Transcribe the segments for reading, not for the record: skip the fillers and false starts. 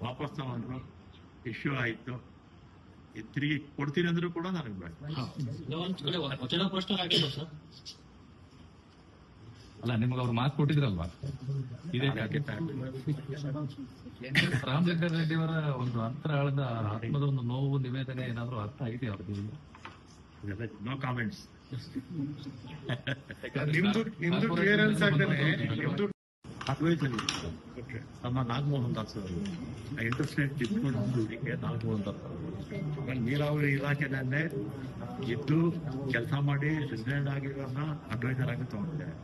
ವಾಪಸ್ ತಗೊಂಡ್ರು, ಇಶ್ಯೂ ಆಯಿತು. ತಿರುಗಿ ಕೊಡ್ತೀನಿ ಅಂದ್ರೂ ಕೂಡ ನನಗೆ ಬೇಡ. ಅಲ್ಲ, ನಿಮ್ಗೆ ಅವ್ರು ಮಾತು ಕೊಟ್ಟಿದ್ರಲ್ವಾ? ಇದೇ ರಾಮಚಂದ್ರ ರೆಡ್ಡಿ ಅವರ ಒಂದು ಅಂತರಾಳದ ಆತ್ಮದ ಒಂದು ನೋವು ನಿವೇದನೆ ಏನಾದ್ರು ಅರ್ಥ ಆಗಿದೆ ಅವ್ರಿಗೆ? No comments. ನಮ್ಮ ನಾಗಮೋಹನ್ ದಾಸ್ ಅವರು ಇಂಟರ್ಸ್ಟೇಟ್ ಡಿಸ್ಕೌಂಟ್ ನಾಗಮೋಹನ್ ದಾಸ್ ಅವರು ನೀರಾವರಿ ಇಲಾಖೆನಲ್ಲೇ ಇದ್ದು ಕೆಲಸ ಮಾಡಿ ರಿಸೈನ್ ಆಗಿರೋನ್ನ ಅಡ್ವೈಸರ್ ಆಗಿ ತಗೊಂಡಿದ್ದಾರೆ.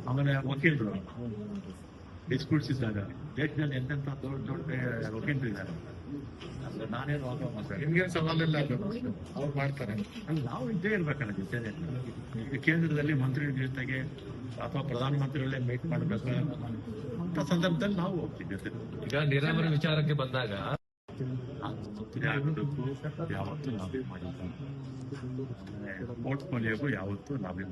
ಆಮೇಲೆ ವಕೀಲರು ಡಿಸ್ಪ್ಯೂಟ್ಸ್ ಇದ್ದಾಗ ದೇಶದಲ್ಲಿ ಎಂತೆಂಥ ದೊಡ್ಡ ದೊಡ್ಡ ವಕೀಲರು ಇದ್ದಾರೆ. ನಾನೇನು ನಿಮ್ಗೇನು ಸವಾಲಿಲ್ಲ, ಅವ್ರು ಮಾಡ್ತಾರೆ. ನಾವು ಇದ್ದೇ ಇರ್ಬೇಕಲ್ಲ ಜೊತೆ. ಕೇಂದ್ರದಲ್ಲಿ ಮಂತ್ರಿ ಜೊತೆಗೆ ಅಥವಾ ಪ್ರಧಾನಮಂತ್ರಿಗಳೇ ಮೀಟ್ ಮಾಡಬೇಕು ಅಂತ ಸಂದರ್ಭದಲ್ಲಿ ನಾವು ಹೋಗ್ತೀವಿ ಜೊತೆ. ಈಗ ನೀರಾವರಿ ವಿಚಾರಕ್ಕೆ ಬಂದಾಗ ಯಾವತ್ತೂ ನಾವು ಮಾಡಿಲ್ಲ, ಪೋರ್ಟ್ಫೋಲಿಯೋಗೂ ಯಾವತ್ತೂ ನಾವೇ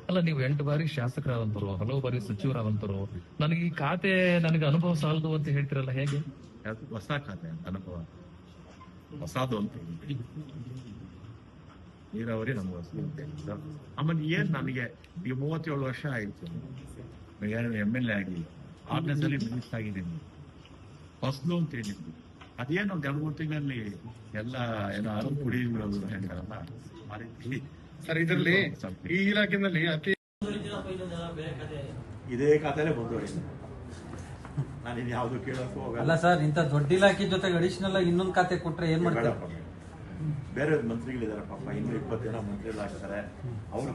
ಅಲ್ಲ, ನೀವು 8 ಬಾರಿ ಶಾಸಕರಾದಂತರು, ಹಲವು ಬಾರಿ ಸಚಿವರಾದಂತರು, ನನಗೆ ಈ ಖಾತೆ ನನಗೆ ಅನುಭವ ಸಾಲದು ಅಂತ ಹೇಳ್ತಿರಲ್ಲ, ಹೇಗೆ? ಹೊಸ ಖಾತೆ ಅನುಭವ ಹೊಸದು ಅಂತ ನೀರಾವರಿ ನಮ್ಗೆ ಹೊಸ. ಆಮೇಲೆ ಏನ್ ನನಗೆ ಈಗ 37 ವರ್ಷ ಆಯ್ತು, MLA ಆಗಿಲ್ಲ, 6ನೇ ಸಲ ಮಿನಿಸ್ಟರ್ ಆಗಿದ್ದೀನಿ. ಹೊಸದು ಅಂತ ಹೇಳಿದ್ದು ಅದೇನು ಒಂದು 2-3 ತಿಂಗಳಲ್ಲಿ ಎಲ್ಲ ಏನೋ ಅರಬ್ ಕುಡಿಯೋದು ಹೇಳ್ತಾರಲ್ಲ ಆ ರೀತಿ. ಸರ್, ಇದರಲ್ಲಿ ಈ ಇಲಾಖೆಯಲ್ಲಿ ಅತಿ ಇದೇ ಖಾತೆಲೆ ಮುಂದುವರಿದ. ನಾನಿನ್ ಯಾವ್ದು ಕೇಳಕ್ಕೂ ಹೋಗಲ್ಲ. ಅಲ್ಲ ಸರ್, ಇಂಥ ದೊಡ್ಡ ಇಲಾಖೆ ಜೊತೆಗೆ ಅಡಿಷನಲ್ ಆಗಿ ಇನ್ನೊಂದು ಖಾತೆ ಕೊಟ್ರೆ ಏನ್ ಮಾಡ್ತಾರೆ? ಬೇರೆ ಮಂತ್ರಿಗಳಿದಾರೆ ಪಾಪ, 20 ಜನ ಮಂತ್ರಿಗಳಾಗ್ತಾರೆ. ಅವ್ರು